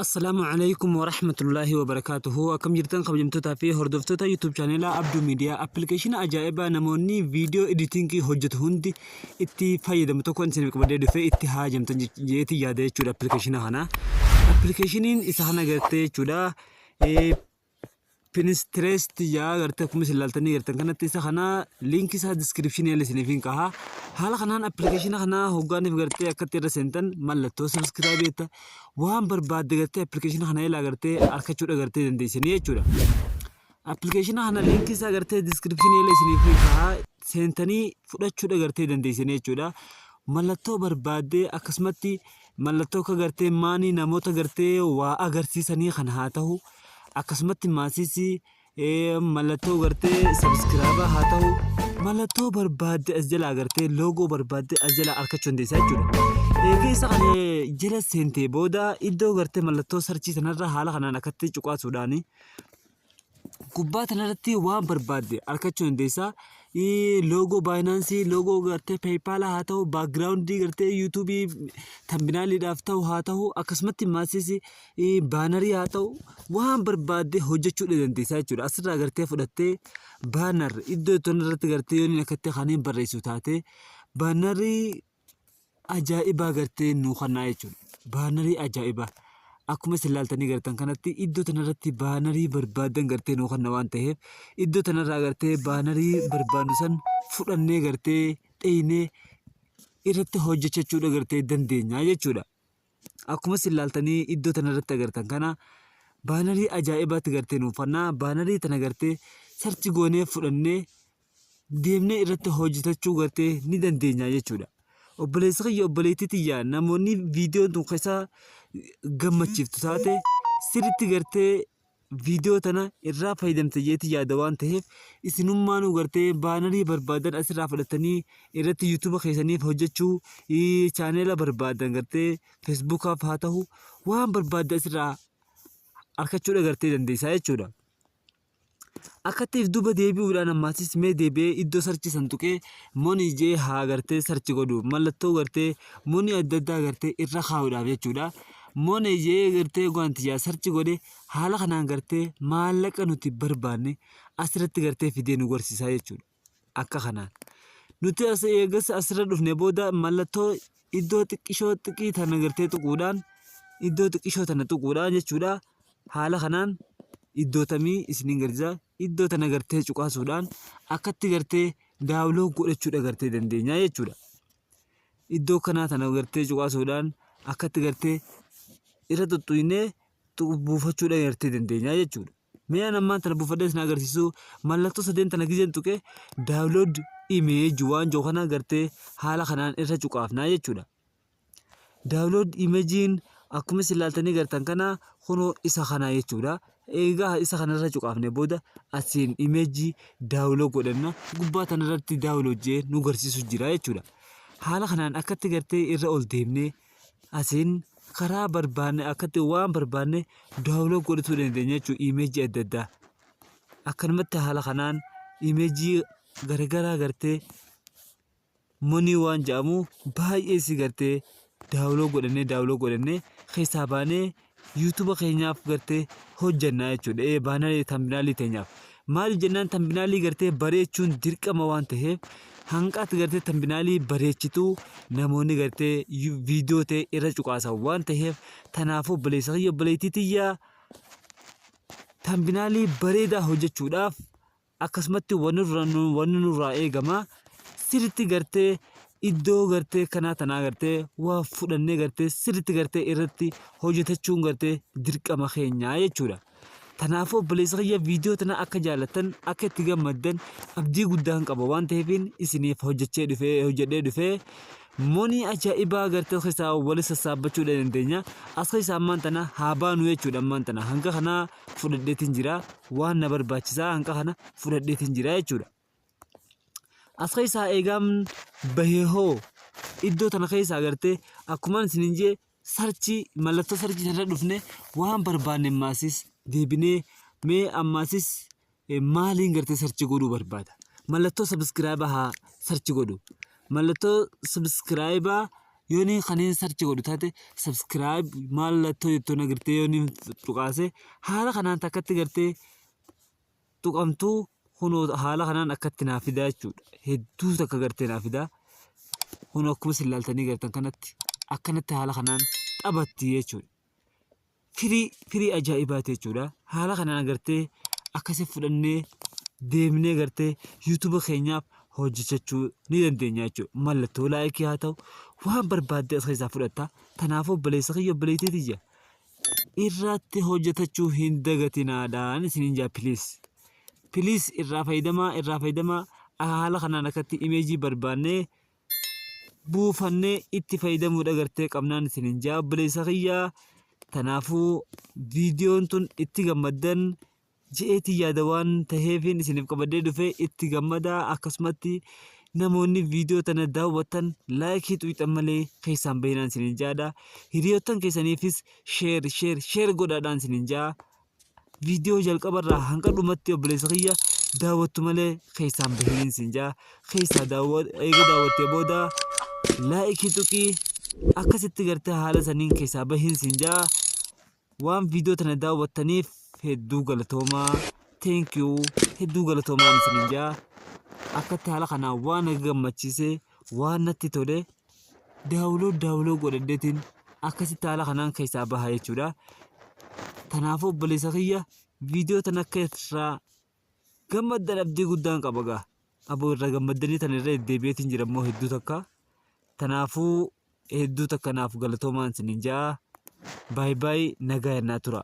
السلام عليكم ورحمة الله وبركاته. كم جرتن قبجمتوتا في هردفتوتا يوتيوب شانيلا عبدو ميديا ابلكيشن عجائبة نموني فيديو اديتينكي هجت هندي اتي فايدة متوكون سنبك بدأ في اتي هاجمتن جيتي يادة چودا ابلكيشن هانا ابلكيشنين اسانا گرتے چودا Pinterest ya garte kumis laltani gartan kana tisa khana link isa description ya lesine fin kaha hala khanan application khana hogani garte akatira sentan mallato subscribe eta wan barbad garte application khana ila garte arka chuda garte dendisini chuda application khana link isa garte description ya lesine fin kaha sentani fuda chuda garte dendisini chuda mallato barbade akasmati mallato ka garte mani namota garte wa agarsisani khana hatahu akkasumatti maasisi mallattoo gartee sabskiraaba haa ta'u mallattoo barbaadde as jala agartee loogoo barbaadde as jala arkachuu dandeessaa jechuudha. Egaa isa kana jala seentee booda iddoo gartee mallattoo sarchii sanarra haala kanaan akkatti cuqaasuudhaani gubbaa tanarratti waan barbaadde arkachuu dandeessaa. Logo Binance, logo garte PayPal haa ta'u background garte YouTube thumbnail ta'u haa ta'u akkasumatti maasisi banner haa ta'u waan barbaadde hojjechuu dandeessaa jechuudha. Asirraa gartee fudhattee banner iddoo tonirratti gartee yoon akkatti khaniin barreessu taate banner ajaa'ibaa gartee nu kannaa jechuudha. Banner ajaa'ibaa akkuma silaaltanii gartan kanatti iddoo tanarratti baanarii barbaadan gartee nuu kanna waan ta'eef iddoo tanarraa gartee baanarii barbaadnu san fudhannee gartee dheeyinee irratti hojjechuudha gartee dandeenya jechuudha. Akkuma silaaltanii iddoo tanarratti agartan kana baanarii ajaa'ibaatti gartee nuu fannaa baanarii tana gartee sarchi goonee fudhannee deemnee irratti hojjetachuu gartee ni dandeenya jechuudha. Obboleessa kiyya obboleettii tiyya namoonni viidiyoo tun keessaa gammachiiftu taate sirriitti gartee viidiyoo tana irraa fayyadamte jeetii yaada waan ta'eef isinummaanuu gartee baanarii barbaadan asirraa fudhatanii irratti yuutuuba keessaniif hojjechuu chaaneela barbaadan gartee feesbuukaaf haa ta'u waan barbaadde asirraa argachuudha gartee dandeessaa jechuudha. Akkatiif duba deebi'uudhaan ammaasis mee deebi'ee iddoo sarchi santuqee moni ijee haa gartee sarchi godhu mallattoo gartee moni adda addaa gartee irra kaa'uudhaaf jechuudha. Moni ijee gartee gwaantiyyaa sarchi godhe haala kanaan gartee maallaqa nuti barbaanne asirratti gartee fidee nu garsiisaa jechuudha. Akka kanaan nuti as eegas asirra dhufne booda mallattoo iddoo xiqqishoo xiqqii tana gartee tuquudhaan iddoo xiqqishoo tana tuquudhaan jechuudha. Haala kanaan iddoo tamii isiniin garsiisa iddoo tana gartee cuqaasuudhaan akkatti gartee daawloo godhachuudha gartee dandeenya jechuudha. Iddoo kanaa tana gartee cuqaasuudhaan akkatti gartee irra tuttuinee buufachuudha gartee dandeenya jechuudha. Mee ammaan tana buufadhee isin agarsiisu mallattoo sadeen tana gizeen tuqee daawlood image waan jiru kana gartee haala kanaan irra cuqaafnaa jechuudha. Daawlood imeejiin akkuma silaaltanii gartan kana kunoo isa kanaa jechuudha. Egaa isa kanarra cuqaafne booda asiin imeejii daawloo godhanna gubbaa tanarratti daawloo jee nu garsiisu jira jechuudha. Haala kanaan akkatti gartee irra ol deemnee asiin karaa barbaanne akkatti waan barbaanne daawloo godhachuu dandeenya jechuudha. Imeejii adda addaa akkanumatti haala kanaan imeejii garagaraa gartee monii waan jedhamu baay'ee si gartee daawloo godhannee keessaa baanee yuutuuba keenyaaf gartee hojjannaa jechuudha. Baanarii tambinaalii teenyaaf maal jennaan tambinaalii gartee bareechuun dirqama waan ta'eef hanqaatti gartee tambinaalii bareechituu namoonni gartee viidiyoo ta'e irra cuqaasan waan ta'eef tanaafuu obboleessa kiyya obboleettii tiyyaa tambinaalii bareedaa hojjechuudhaaf akkasumatti wanni nurraa eegama sirriitti gartee iddoo gartee kanaa tanaa gartee waa fudhannee gartee sirriitti gartee irratti hojjetachuun gartee dirqama keenyaa jechuudha. Tanaafuu obboleessa kiyya viidiyoo tana akka jaallattan akka itti gammaddan abdii guddaan qaba waan ta'eefin isiniif hojjedhee dhufee monii ajaa'ibaa gartee keessaa wali sassaabbachuu dandeenya. As keessaa ammaan tana haa baanu jechuudha. Ammaan tana hanga kanaa fudhadheetiin jira waan na barbaachisaa hanga kana fudhadheetiin jira jechuudha. As keessaa eegaan bahee hoo iddoo tana keessaa gartee akkuma isiniin jee sarchii mallattoo sarchii irra dhufne waan barbaanne maasis deebinee mee ammaasis maaliin gartee sarchi godhuu barbaada mallattoo sabskiraayibaa haa sarchi godhu mallattoo sabskiraayibaa yooni kaneen sarchi godhu taate subscribe mallattoo jettuun agartee yooni tuqaase haala kanaan takkatti gartee tuqamtuu kunoo haala kanaan akkatti naaf fidaa jechuudha. Hedduu takka gartee naaf fidaa. Kun akkuma isin ilaaltanii gartan kanatti akkanatti haala kanaan taphatti jechuudha. Firii ajaa'ibaati jechuudha. Haala kanaan agartee akkasii fudhannee deemnee gartee YouTube keenyaaf hojjechuu ni dandeenya jechuudha. Mallattoo laayikii haa ta'u waan barbaadde as keessaa fudhatta. Kanaafuu obboleessa kiyya obboleettiitiyya irratti hojjetachuu hin dagatinaadhaan isiniin jaa piliis irraa fayyadamaa haala kanaan akkatti imeejii barbaannee buufannee itti fayyadamuudha gartee qabnaan isiniin jaa obboleessa kiyyaa. Kanaafuu viidiyoon tun itti gammaddan je'eetii yaada waan ta'eefin isiniif qabadee dhufee itti gammadaa. Akkasumatti namoonni viidiyoo tana daawwatan laayikii tuqxan malee keessaan bahinaan isiniin jaadha. Hiriyoottan keessaniifis sheer godhaadhaan isiniin jaa. Viidiyoo jalqabarraa hanga dhumatti obboleessa kiyya daawwattu malee keessaan bahinaan isiniin jaa. Keessaa eega daawwattee booda laayikii tuqii akkasitti gartee haala saniin keessaa bahin isiniin jaa. Waan viidiyoo tana daawwattaniif hedduu galatoomaa. Thank you. Hedduu galatoomaa isiniin jaa. Akkatti haala kanaan waan gammachiisee waan natti tole daawuloo godhadheetiin akkasitti haala kanaan keessaa bahaa jechuudha. Kanaafuu obboleessa kiyya viidiyoo tana akka irraa gammaddan abdii guddaan qaba gaa. Aboo irraa gammaddanii tana irra deddeebi'eetiin jira immoo hedduu takka. Kanaafuu hedduu takka naaf galatoomaa isiniin jaa. Baay'ee nagaa yennaa tura.